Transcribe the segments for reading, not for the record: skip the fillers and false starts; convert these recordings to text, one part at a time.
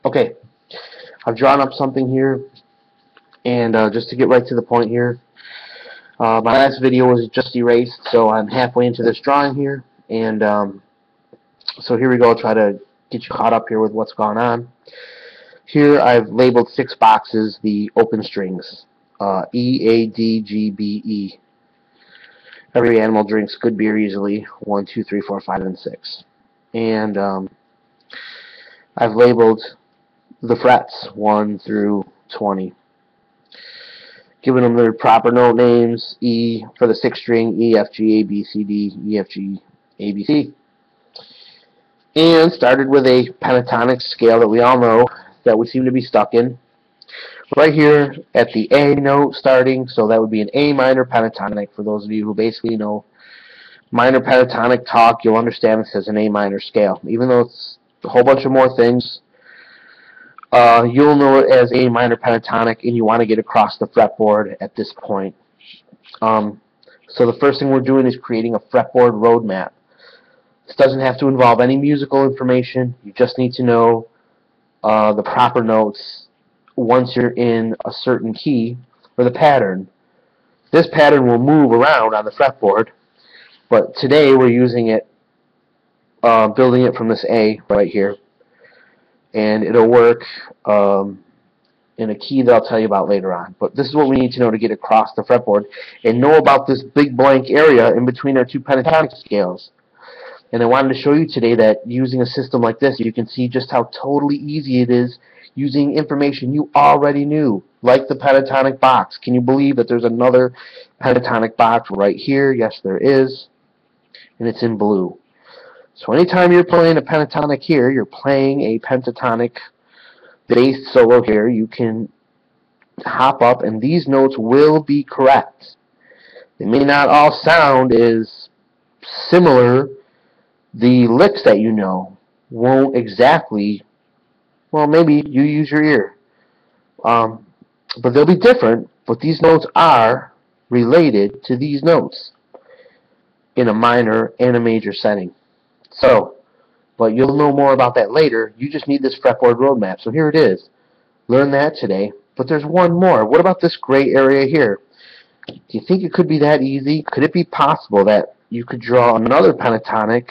Okay, I've drawn up something here, and just to get right to the point here, my last video was just erased, so I'm halfway into this drawing here, and so here we go. I'll try to get you caught up here with what's going on. Here I've labeled 6 boxes, the open strings, E, A, D, G, B, E. Every animal drinks good beer easily, 1, 2, 3, 4, 5, and 6. And I've labeled the frets 1 through 20, giving them their proper note names. E for the 6th string, E, F, G, A, B, C, D, E, F, G, A, B, C. And started with a pentatonic scale that we all know that we seem to be stuck in. Right here at the A note starting, so that would be an A minor pentatonic. For those of you who basically know minor pentatonic talk, you'll understand this as an A minor scale. Even though it's a whole bunch of more things, you'll know it as A minor pentatonic, and you want to get across the fretboard at this point. So the first thing we're doing is creating a fretboard roadmap. This doesn't have to involve any musical information. You just need to know the proper notes once you're in a certain key or the pattern. This pattern will move around on the fretboard, but today we're using it, building it from this A right here, and it'll work in a key that I'll tell you about later on. But this is what we need to know to get across the fretboard and know about this big blank area in between our 2 pentatonic scales. And I wanted to show you today that using a system like this, you can see just how totally easy it is using information you already knew, like the pentatonic box. Can you believe that there's another pentatonic box right here? Yes, there is, and it's in blue. So anytime you're playing a pentatonic here, you're playing a pentatonic bass solo here, you can hop up, and these notes will be correct. They may not all sound as similar. The licks that you know won't exactly, well, maybe you use your ear, but they'll be different, but these notes are related to these notes in a minor and a major setting. So, but you'll know more about that later. You just need this fretboard roadmap. So here it is. Learn that today. But there's one more. What about this gray area here? Do you think it could be that easy? Could it be possible that you could draw another pentatonic,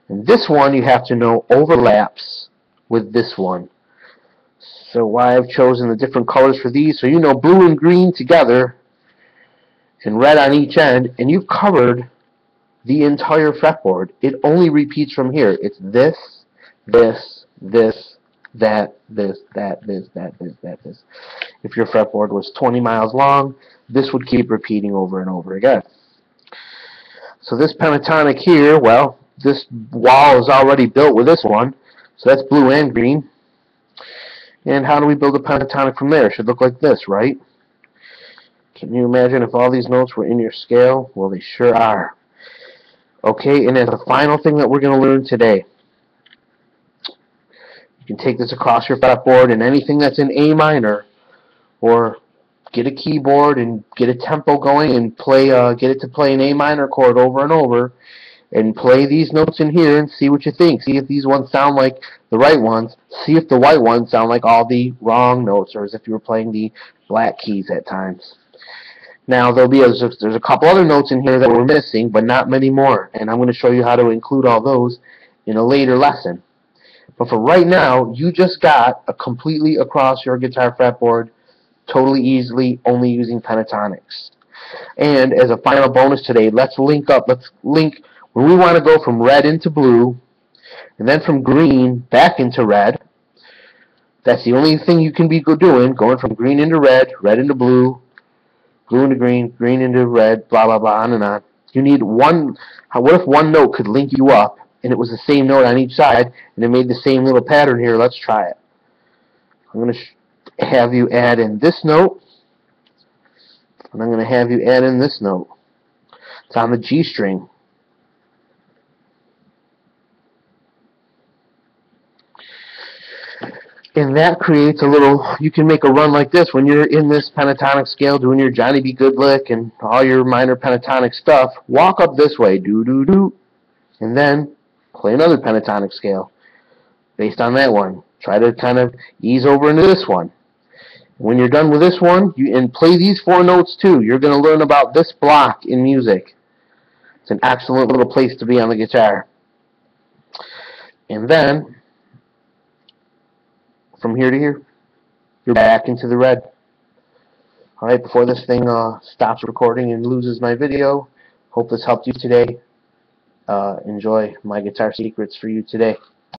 and this one you have to know overlaps with this one? So why I've chosen the different colors for these, so you know blue and green together and red on each end, and you've covered the entire fretboard. It only repeats from here. It's this, this, this, that, this, that, this, that, this, that, this. If your fretboard was 20 miles long, this would keep repeating over and over again. So this pentatonic here, well, this wall is already built with this one, so that's blue and green. And how do we build a pentatonic from there? It should look like this, right? Can you imagine if all these notes were in your scale? Well, they sure are. Okay, and as the final thing that we're going to learn today, you can take this across your fretboard, and anything that's in A minor, or get a keyboard and get a tempo going and play, get it to play an A minor chord over and over, and play these notes in here and see what you think. See if these ones sound like the right ones. See if the white ones sound like all the wrong notes, or as if you were playing the black keys at times. Now, there's a couple other notes in here that we're missing, but not many more, and I'm going to show you how to include all those in a later lesson. But for right now, you just got a completely across your guitar fretboard, totally easily, only using pentatonics. And as a final bonus today, let's link up. Let's link when we want to go from red into blue, and then from green back into red. That's the only thing you can be doing, going from green into red, red into blue, blue into green, green into red, blah, blah, blah, on and on. You need one. What if one note could link you up, and it was the same note on each side, and it made the same little pattern here? Let's try it. I'm going to have you add in this note, and I'm going to have you add in this note. It's on the G string. And that creates a little, you can make a run like this when you're in this pentatonic scale doing your Johnny B. Good lick and all your minor pentatonic stuff. Walk up this way, do-do-do, and then play another pentatonic scale based on that one. try to kind of ease over into this one. When you're done with this one, and play these 4 notes too. You're going to learn about this block in music. It's an excellent little place to be on the guitar. And then, from here to here, you're back into the red. Alright, before this thing stops recording and loses my video, hope this helped you today. Enjoy my guitar secrets for you today.